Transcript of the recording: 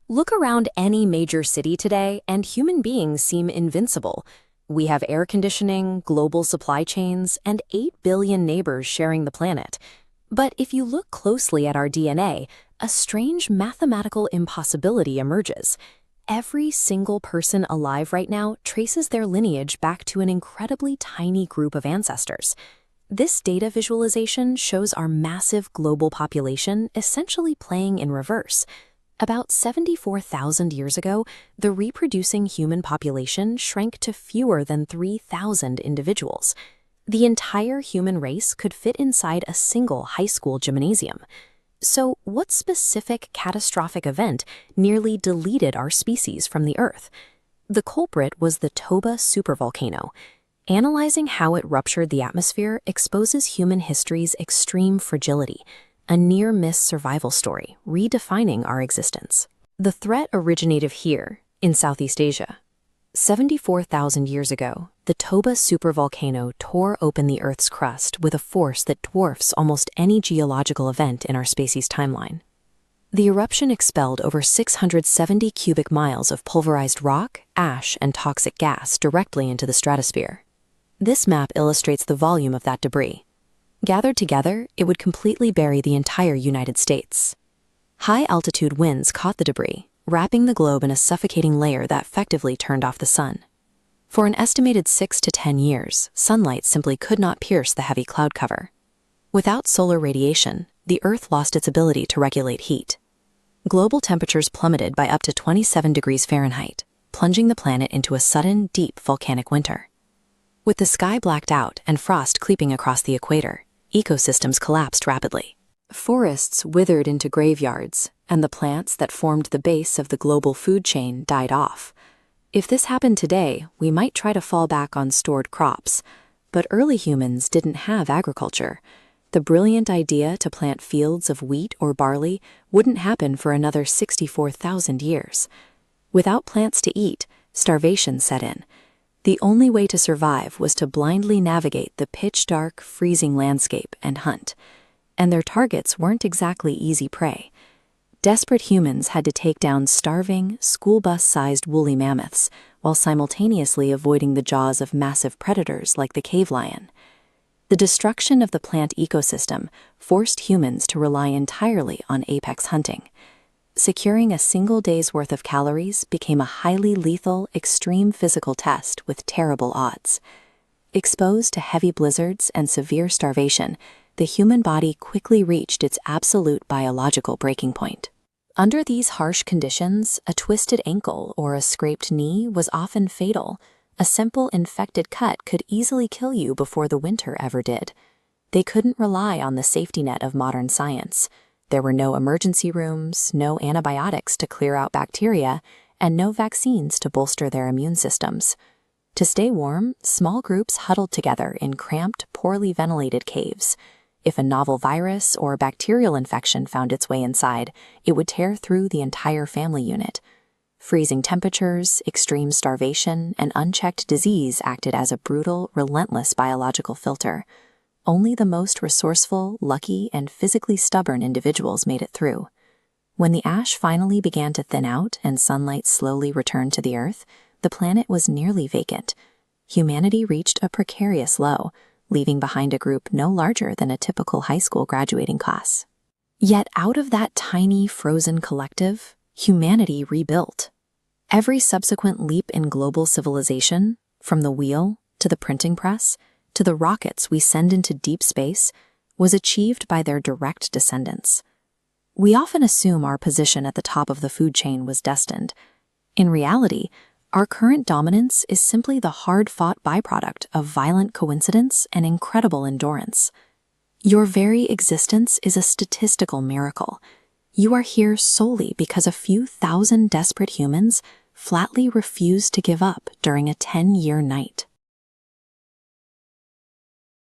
Look around any major city today, and human beings seem invincible. We have air conditioning, global supply chains, and 8 billion neighbors sharing the planet. But if you look closely at our DNA, a strange mathematical impossibility emerges. Every single person alive right now traces their lineage back to an incredibly tiny group of ancestors. This data visualization shows our massive global population essentially playing in reverse. About 74,000 years ago, the reproducing human population shrank to fewer than 3,000 individuals. The entire human race could fit inside a single high school gymnasium. So, what specific catastrophic event nearly deleted our species from the Earth? The culprit was the Toba supervolcano. Analyzing how it ruptured the atmosphere exposes human history's extreme fragility, a near-miss survival story, redefining our existence. The threat originated here, in Southeast Asia. 74,000 years ago, the Toba supervolcano tore open the Earth's crust with a force that dwarfs almost any geological event in our species' timeline. The eruption expelled over 670 cubic miles of pulverized rock, ash, and toxic gas directly into the stratosphere. This map illustrates the volume of that debris. Gathered together, it would completely bury the entire United States. High-altitude winds caught the debris, wrapping the globe in a suffocating layer that effectively turned off the sun. For an estimated 6 to 10 years, sunlight simply could not pierce the heavy cloud cover. Without solar radiation, the Earth lost its ability to regulate heat. Global temperatures plummeted by up to 27 degrees Fahrenheit, plunging the planet into a sudden, deep volcanic winter. With the sky blacked out and frost creeping across the equator, ecosystems collapsed rapidly. Forests withered into graveyards, and the plants that formed the base of the global food chain died off. If this happened today, we might try to fall back on stored crops, but early humans didn't have agriculture. The brilliant idea to plant fields of wheat or barley wouldn't happen for another 64,000 years. Without plants to eat, starvation set in. The only way to survive was to blindly navigate the pitch-dark, freezing landscape and hunt. And their targets weren't exactly easy prey. Desperate humans had to take down starving, school bus-sized woolly mammoths, while simultaneously avoiding the jaws of massive predators like the cave lion. The destruction of the plant ecosystem forced humans to rely entirely on apex hunting. Securing a single day's worth of calories became a highly lethal, extreme physical test with terrible odds. Exposed to heavy blizzards and severe starvation, the human body quickly reached its absolute biological breaking point. Under these harsh conditions, a twisted ankle or a scraped knee was often fatal. A simple infected cut could easily kill you before the winter ever did. They couldn't rely on the safety net of modern science. There were no emergency rooms, no antibiotics to clear out bacteria, and no vaccines to bolster their immune systems. To stay warm, small groups huddled together in cramped, poorly ventilated caves. If a novel virus or bacterial infection found its way inside, it would tear through the entire family unit. Freezing temperatures, extreme starvation, and unchecked disease acted as a brutal, relentless biological filter. Only the most resourceful, lucky, and physically stubborn individuals made it through. When the ash finally began to thin out and sunlight slowly returned to the Earth, the planet was nearly vacant. Humanity reached a precarious low, leaving behind a group no larger than a typical high school graduating class. Yet out of that tiny, frozen collective, humanity rebuilt. Every subsequent leap in global civilization, from the wheel to the printing press, to the rockets we send into deep space, was achieved by their direct descendants. We often assume our position at the top of the food chain was destined. In reality, our current dominance is simply the hard-fought byproduct of violent coincidence and incredible endurance. Your very existence is a statistical miracle. You are here solely because a few thousand desperate humans flatly refused to give up during a 10-year night.